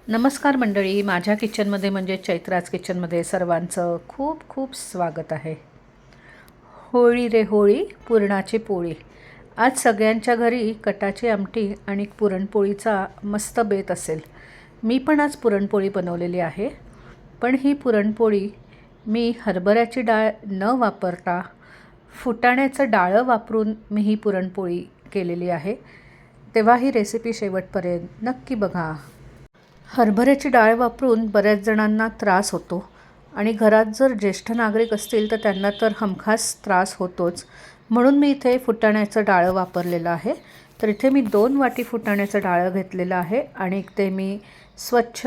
नमस्कार मंडळी, माझ्या किचनमध्ये म्हणजे चैत्राज किचनमध्ये सर्वांचं खूप खूप स्वागत आहे. होळी रे होळी पुरणाची पोळी. आज सगळ्यांच्या घरी कटाची आमटी आणि पुरणपोळीचा मस्त बेत असेल. मी पण आज पुरणपोळी बनवलेली आहे. पण ही पुरणपोळी मी हरभऱ्याची डाळ न वापरता फुटाण्याचं डाळं वापरून मी ही पुरणपोळी केलेली आहे. तेव्हा ही रेसिपी शेवटपर्यंत नक्की बघा. हरभऱ्याची डाळ वापरून बऱ्याच जणांना त्रास होतो आणि घरात जर ज्येष्ठ नागरिक असतील तर त्यांना तर हमखास त्रास होतोच. म्हणून मी इथे फुटाण्याचं डाळं वापरलेलं आहे. तर इथे मी 2 वाटी फुटाण्याचं डाळं घेतलेलं आहे आणि ते मी स्वच्छ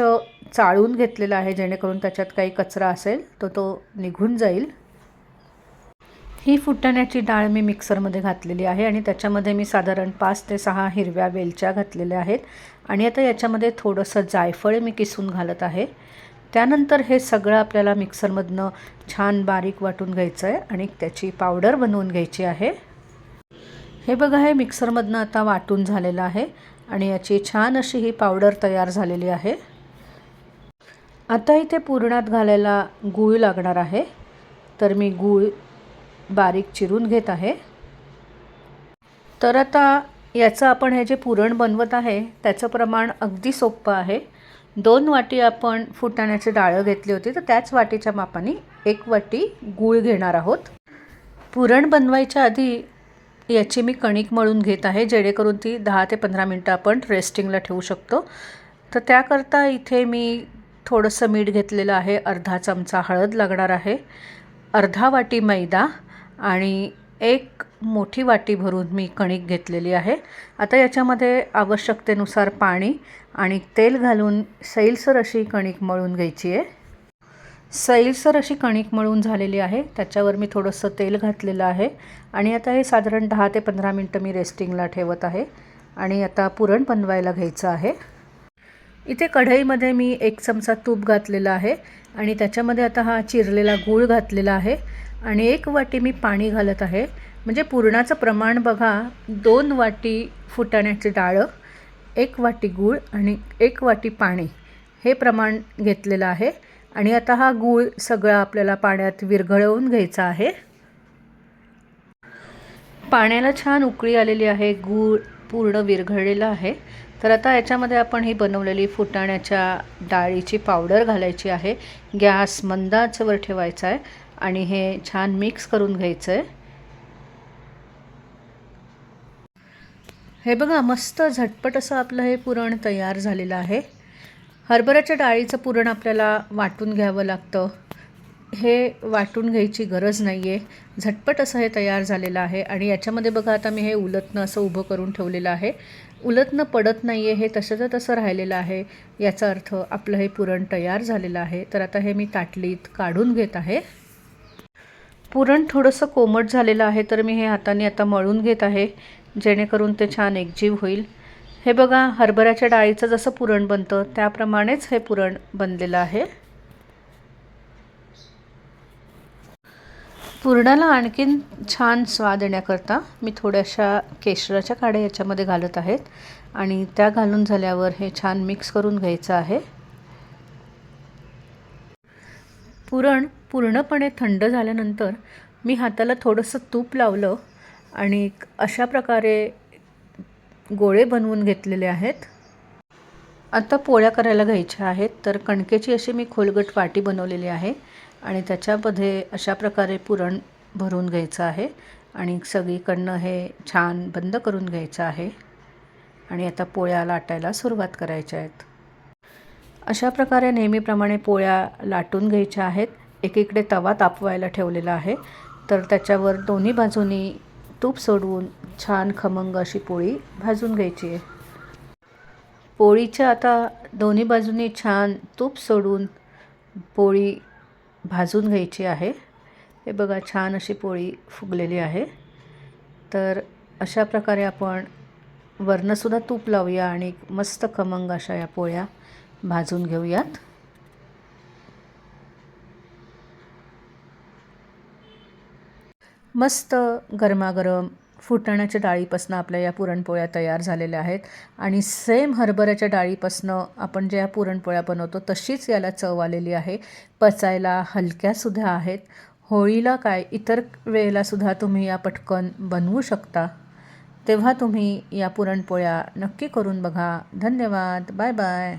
चाळून घेतलेलं आहे, जेणेकरून त्याच्यात काही कचरा असेल तो निघून जाईल. ही फुटाण्याची डाळ मी मिक्सरमध्ये घातलेली आहे आणि त्याच्यामध्ये मी साधारण 5 ते 6 हिरव्या वेलच्या घातलेल्या आहेत आणि आता याच्यामध्ये थोडंसं जायफळ मी किसून घालत आहे. त्यानंतर हे सगळं आपल्याला मिक्सरमधनं छान बारीक वाटून घ्यायचं आहे आणि त्याची पावडर बनवून घ्यायची आहे. हे बघा, हे मिक्सरमधनं आता वाटून झालेलं आहे आणि याची छान अशी ही पावडर तयार झालेली आहे. आता इथे पुरणात घालायला गूळ लागणार आहे, तर मी गूळ बारीक चिरून घेत आहे. तर आता याचं आपण हे जे पुरण बनवत आहे त्याचं प्रमाण अगदी सोपं आहे. 2 वाटी आपण फुटाण्याची डाळ घेतली होती, तर त्याच वाटीच्या मापाने 1 वाटी गूळ घेणार आहोत. पुरण बनवायच्या आधी याची मी कणिक मळून घेत आहे, जेणेकरून ती 10 ते 15 मिनटं आपण रेस्टिंगला ठेवू शकतो. तर त्याकरता इथे मी थोडंसं मीठ घेतलेलं आहे, अर्धा चमचा हळद लागणार आहे, अर्धा वाटी मैदा आणि 1 मोठी वाटी भरून मी कणिक घेतलेली आहे. आता याच्यामध्ये आवश्यकतेनुसार पाणी आणि तेल घालून सैलसर अशी कणिक मळून घ्यायची आहे. सैलसर अशी कणिक मळून झालेली आहे. त्याच्यावर मी थोडंसं तेल घातलेलं आहे आणि आता हे साधारण 10 ते 15 मिनटं मी रेस्टिंगला ठेवत आहे आणि आता पुरण बनवायला घ्यायचं आहे. इथे कढईमध्ये मी 1 चमचा तूप घातलेलं आहे आणि त्याच्यामध्ये आता हा चिरलेला गूळ घातलेला आहे आणि 1 वाटी मी पाणी घालत आहे. म्हणजे पुरणाचं प्रमाण बघा, 2 वाटी फुटाण्याची डाळ, 1 वाटी गूळ आणि 1 वाटी पाणी हे प्रमाण घेतलेलं आहे. आणि आता हा गूळ सगळा आपल्याला पाण्यात विरघळवून घ्यायचा आहे. पाण्याला छान उकळी आलेली आहे, गूळ पूर्ण विरघळलेला आहे. तर आता याच्यामध्ये आपण ही बनवलेली फुटाण्याच्या डाळीची पावडर घालायची आहे. गॅस मंद आचेवर ठेवायचा आहे आणि हे छान मिक्स करून घ्यायचं आहे. हे बघा, मस्त झटपट असं आपलं हे पुरण तयार झालेलं आहे. हरभऱ्याच्या डाळीचं पुरण आपल्याला वाटून घ्यावं लागतं. हे वाटून घ्यायची गरज नाही आहे, झटपट असं हे तयार झालेलं आहे. आणि याच्यामध्ये बघा, आता मी हे उलटणं असं उभं करून ठेवलेलं आहे. उलटणं पडत नाही आहे, हे तसंचं तसं राहिलेलं आहे. याचा अर्थ आपलं हे पुरण तयार झालेलं आहे. तर आता हे मी ताटलीत काढून घेत आहे. पुरण थोडंसं कोमट झालेलं आहे, तर मी हे हाताने आता मळून घेत आहे, जेणेकरून ते छान एकजीव होईल. हे बघा, हरभऱ्याच्या डाळीचं जसं पुरण बनतं त्याप्रमाणेच हे पुरण बनलेलं आहे. पुरणाला आणखीन छान स्वाद येण्याकरता मी थोड्याशा केशराच्या काड्या याच्यामध्ये घालत आहेत आणि त्या घालून झाल्यावर हे छान मिक्स करून घ्यायचं आहे. पुरण पूर्णपणे थंड झाल्यानंतर मी हाताला थोडंसं तूप लावलं आणि अशा प्रकारे गोळे बनवून घेतलेले आहेत. आता पोळ्या करायला घ्यायच्या आहेत. तर कणकेची अशी मी खोलगट वाटी बनवलेली आहे आणि त्याच्यामध्ये अशा प्रकारे पुरण भरून घ्यायचं आहे आणि सगळीकडनं हे छान बंद करून घ्यायचं आहे आणि आता पोळ्या लाटायला सुरुवात करायच्या आहेत. अशा प्रकारे नेहमीप्रमाणे पोळ्या लाटून घ्यायच्या आहेत. एकीकडे तवा तापवायला ठेवलेला आहे, तर त्याच्यावर दोन्ही बाजूनी तूप सोडवून छान खमंग अशी पोळी भाजून घ्यायची आहे. पोळीच्या आता दोन्ही बाजूनी छान तूप सोडून पोळी भाजून घ्यायची आहे. हे बघा, छान अशी पोळी फुगलेली आहे. तर अशा प्रकारे आपण वरनंसुद्धा तूप लावूया आणि मस्त खमंग अशा या पोळ्या भाजून घेऊयात. मस्त गरमागरम फुटाण्याच्या डाळीपासून आपल्या या पुरणपोळ्या तयार झालेल्या आहेत आणि सेम हरभऱ्याच्या डाळीपासून आपण ज्या पुरणपोळ्या बनवतो तशीच याला चव आलेली आहे. पचायला हलक्यासुद्धा आहेत. होळीला काय इतर वेळेलासुद्धा तुम्ही या पटकन बनवू शकता. तेव्हा तुम्ही या पुरणपोळ्या नक्की करून बघा. धन्यवाद. Bye bye.